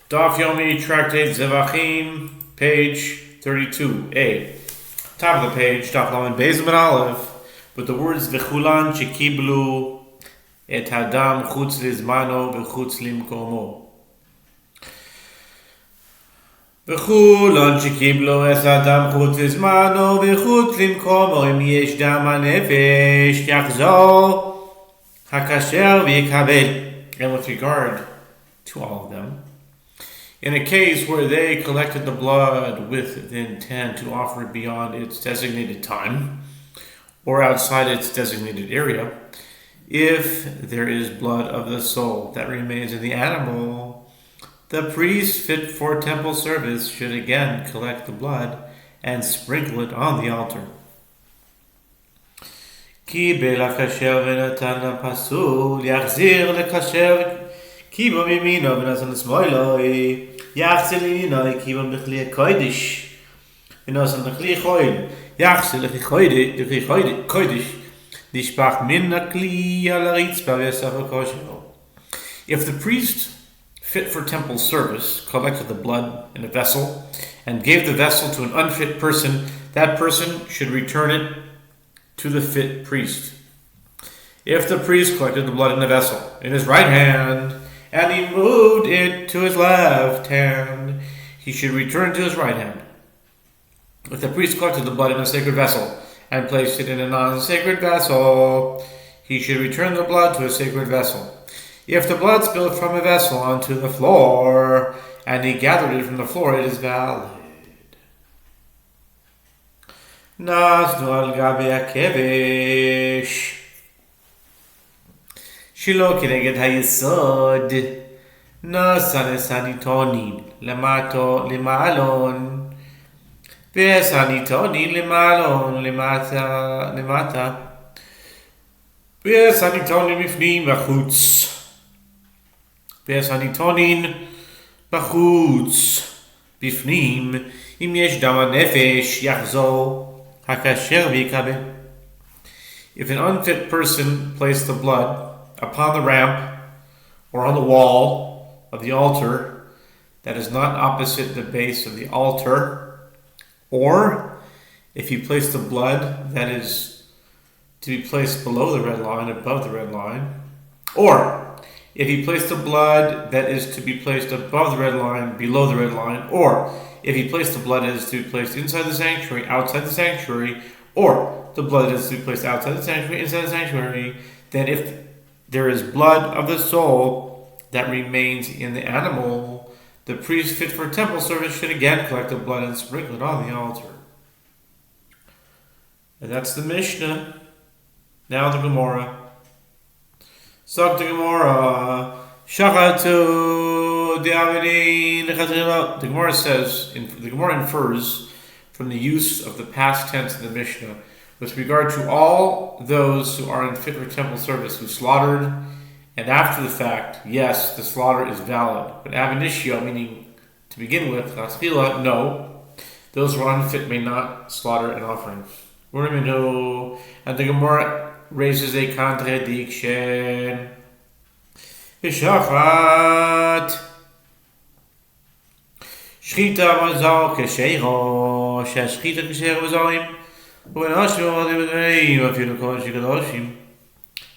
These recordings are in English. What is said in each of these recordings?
Daf Yomi, Tractate Zevachim, page 32a. Top of the page, Daf Lamed Beis and Aleph, with the words V'chulan shekiblu et hadam chutz lizmano v'chutz limkomo. V'chulan shekiblu et hadam chutz lizmano v'chutz limkomo im yesh dam hanefesh yachzor hakasher v'yikabel. And with regard to all of them, in a case where they collected the blood with the intent to offer it beyond its designated time or outside its designated area, if there is blood of the soul that remains in the animal, the priest fit for temple service should again collect the blood and sprinkle it on the altar. Ki belakasher v'natan pasul yachzir lekasher ki bo mimino v'natan l'smoiloi yachzir l'minoi ki bo b'chli kodesh v'natan l'chli choil yachzir l'chli kodesh nishpach min l'kli al haritzpa v'yasaf kosher. If the priest fit for temple service collected the blood in a vessel and gave the vessel to an unfit person, that person should return it to the fit priest. If the priest collected the blood in a vessel in his right hand and he moved it to his left hand, he should return it to his right hand. If the priest collected the blood in a sacred vessel and placed it in a non-sacred vessel, he should return the blood to a sacred vessel. If the blood spilled from a vessel onto the floor and he gathered it from the floor, it is valid. Nasnu al gabi hakevesh shelo keneged hayesod nasan sanitonin lemato lemalon vesanitonin lemalon lemata vesanitonin bifnim bachutz vesanitonin bachutz bifnim im yesh dam hanefesh yachzor. If an unfit person placed the blood upon the ramp or on the wall of the altar that is not opposite the base of the altar, or if he placed the blood that is to be placed below the red line, above the red line, or if he placed the blood that is to be placed above the red line, below the red line, or if he placed the blood that is to be placed inside the sanctuary, outside the sanctuary, or the blood that is to be placed outside the sanctuary, inside the sanctuary, then if there is blood of the soul that remains in the animal, the priest fit for temple service should again collect the blood and sprinkle it on the altar. And that's the Mishnah. Now the Gemara. Sok the Gemara. Shachatu. The Gemara says, the Gemara infers from the use of the past tense in the Mishnah with regard to all those who are unfit for temple service who slaughtered, and after the fact, yes, the slaughter is valid. But ab initio, meaning to begin with, no, those who are unfit may not slaughter an offering. And the Gemara raises a contradiction. Shachat Shchita mazal kesheiro, shashchita kesheiro mazalim, u'enashmo adibadreim, afilu kol shikadoshim,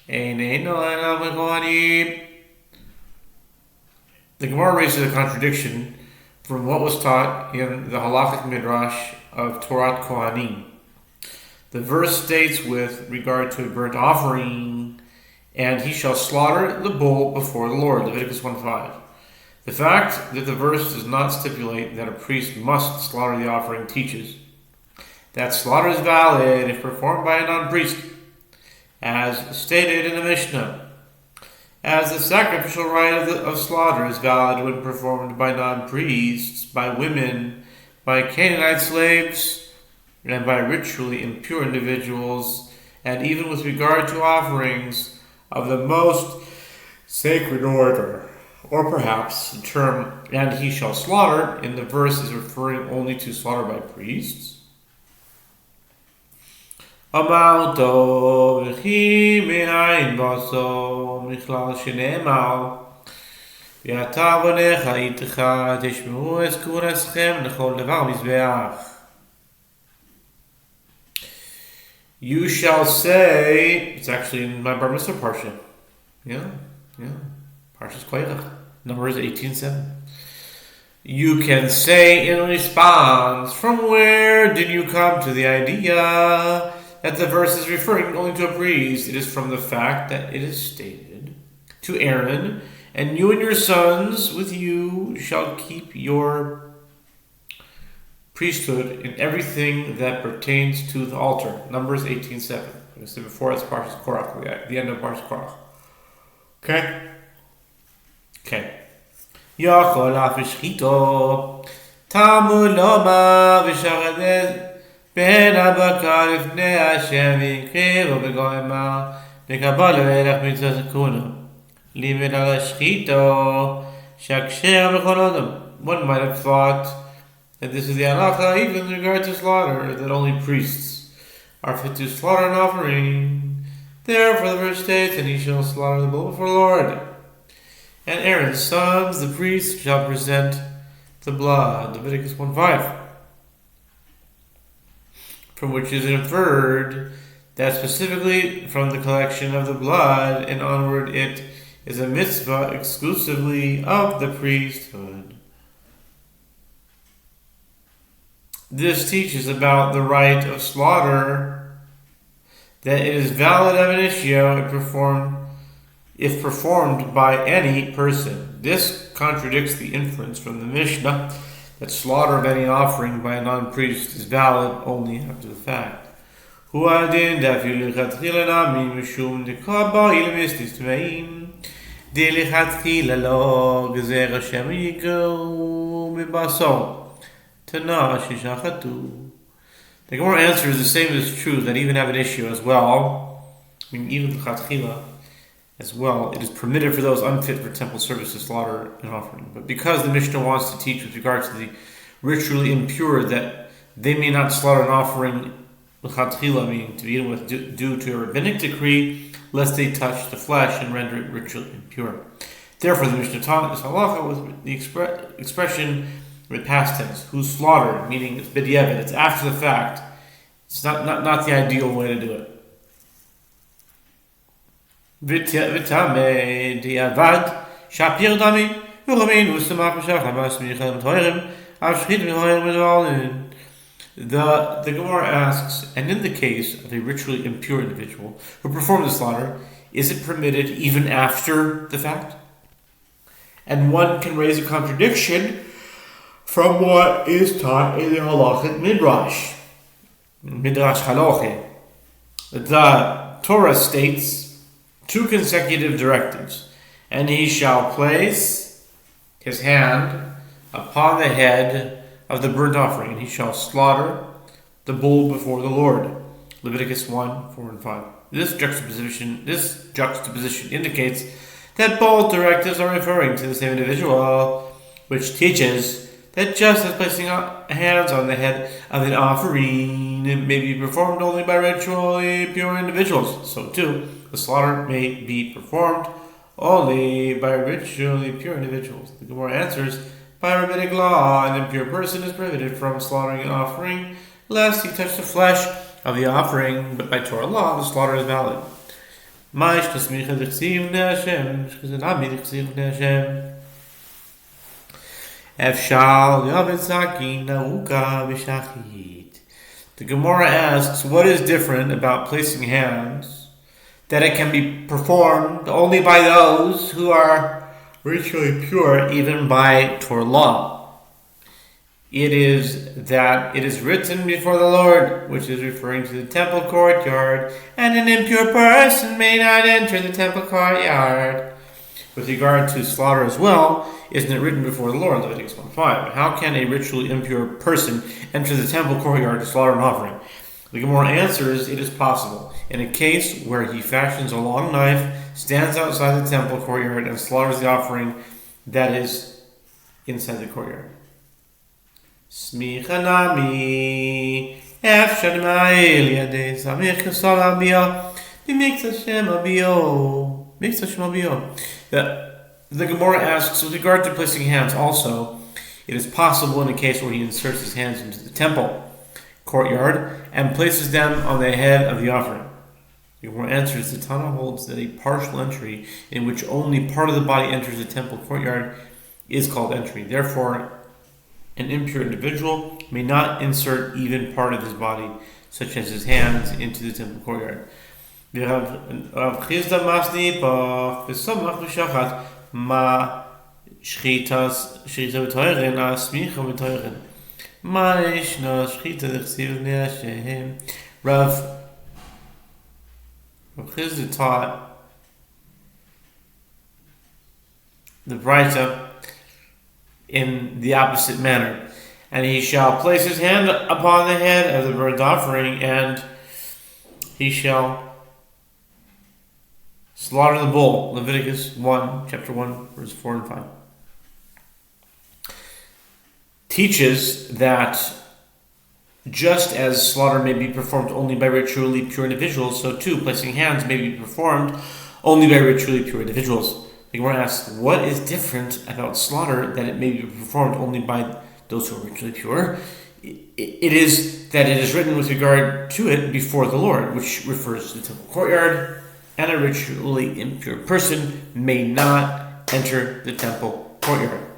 eineino elav mekohanim. The Gemara raises a contradiction from what was taught in the halachic midrash of Torat Kohanim. The verse states with regard to a burnt offering, and he shall slaughter the bull before the Lord, Leviticus 1:5. The fact that the verse does not stipulate that a priest must slaughter the offering teaches that slaughter is valid if performed by a non-priest, as stated in the Mishnah, as the sacrificial rite of slaughter is valid when performed by non-priests, by women, by Canaanite slaves, and by ritually impure individuals, and even with regard to offerings of the most sacred order. Or perhaps the term, and he shall slaughter, in the verse is referring only to slaughter by priests. ואתה ובניך איתך תשמעו את קורסכם לכל דבר מזבח. You shall say, it's actually in my Bar Mitzvah Parsha. Yeah. Parsha's Koyach. Numbers 18:7. You can say in response, from where did you come to the idea that the verse is referring only to a priest? It is from the fact that it is stated to Aaron, and you and your sons with you shall keep your priesthood in everything that pertains to the altar. Numbers 18:7. I said before, it's Parshas Korach, the end of Parshas Korach. Okay. יכול אף השחיתו תעמוד לומר ושחטת בין הבקר לפני השם ויקריבו בגוימה לקבל המלך מצוות הכהונה לימד על השחיתו שהכשר בכל אדם. One might have thought that this is the halacha even in regard to slaughter, that only priests are fit to slaughter an offering. Therefore the verse states, and he shall slaughter the bull before the Lord. And Aaron's sons, the priests, shall present the blood. Leviticus 1:5. From which is inferred that specifically from the collection of the blood and onward it is a mitzvah exclusively of the priesthood. This teaches about the right of slaughter, that it is valid ab initio if performed by any person. This contradicts the inference from the Mishnah that slaughter of any offering by a non-priest is valid only after the fact. The Gemara answers the same is true, that even have an issue as well. I mean, even the Chatchila as well, it is permitted for those unfit for temple service to slaughter an offering. But because the Mishnah wants to teach with regard to the ritually impure that they may not slaughter an offering, l'chatchila, meaning to begin with, due to a rabbinic decree, lest they touch the flesh and render it ritually impure. Therefore, the Mishnah taught this halacha with the expression with past tense, who's slaughtered, meaning it's b'diavad, it's after the fact. It's not the ideal way to do it. The Gemara asks, and in the case of a ritually impure individual who performed the slaughter, is it permitted even after the fact? And one can raise a contradiction from what is taught in the halachic midrash halacha. The Torah states two consecutive directives, and he shall place his hand upon the head of the burnt offering, and he shall slaughter the bull before the Lord. Leviticus 1:4-5. This juxtaposition indicates that both directives are referring to the same individual, which teaches that just as placing hands on the head of an offering may be performed only by ritually pure individuals, so too the slaughter may be performed only by ritually pure individuals. The Gemara answers, by rabbinic law, an impure person is prohibited from slaughtering an offering, lest he touch the flesh of the offering, but by Torah law, the slaughter is valid. The Gemara asks, what is different about placing hands that it can be performed only by those who are ritually pure, even by Torah law? It is that it is written before the Lord, which is referring to the temple courtyard, and an impure person may not enter the temple courtyard. With regard to slaughter as well, isn't it written before the Lord, Leviticus 1:5? How can a ritually impure person enter the temple courtyard to slaughter an offering? The Gemara answers, it is possible. In a case where he fashions a long knife, stands outside the temple courtyard, and slaughters the offering that is inside the courtyard. Smichanami, The Gemara asks, with regard to placing hands also, it is possible in a case where he inserts his hands into the temple courtyard and places them on the head of the offering. The Gemara answers, the Tana holds that a partial entry in which only part of the body enters the temple courtyard is called entry. Therefore, an impure individual may not insert even part of his body, such as his hands, into the temple courtyard. Ma shchitas shchita b'toiren asmicha b'toiren ma ishna shchita d'chsiv b'nei Hashem. Rav Chizda taught the Braita in the opposite manner, and he shall place his hand upon the head of the burnt offering, and he shall slaughter the bull. Leviticus 1, chapter 1, verse 4 and 5. Teaches that just as slaughter may be performed only by ritually pure individuals, so too placing hands may be performed only by ritually pure individuals. The Gemara asks, what is different about slaughter that it may be performed only by those who are ritually pure? It is that it is written with regard to it before the Lord, which refers to the temple courtyard, and a ritually impure person may not enter the temple courtyard.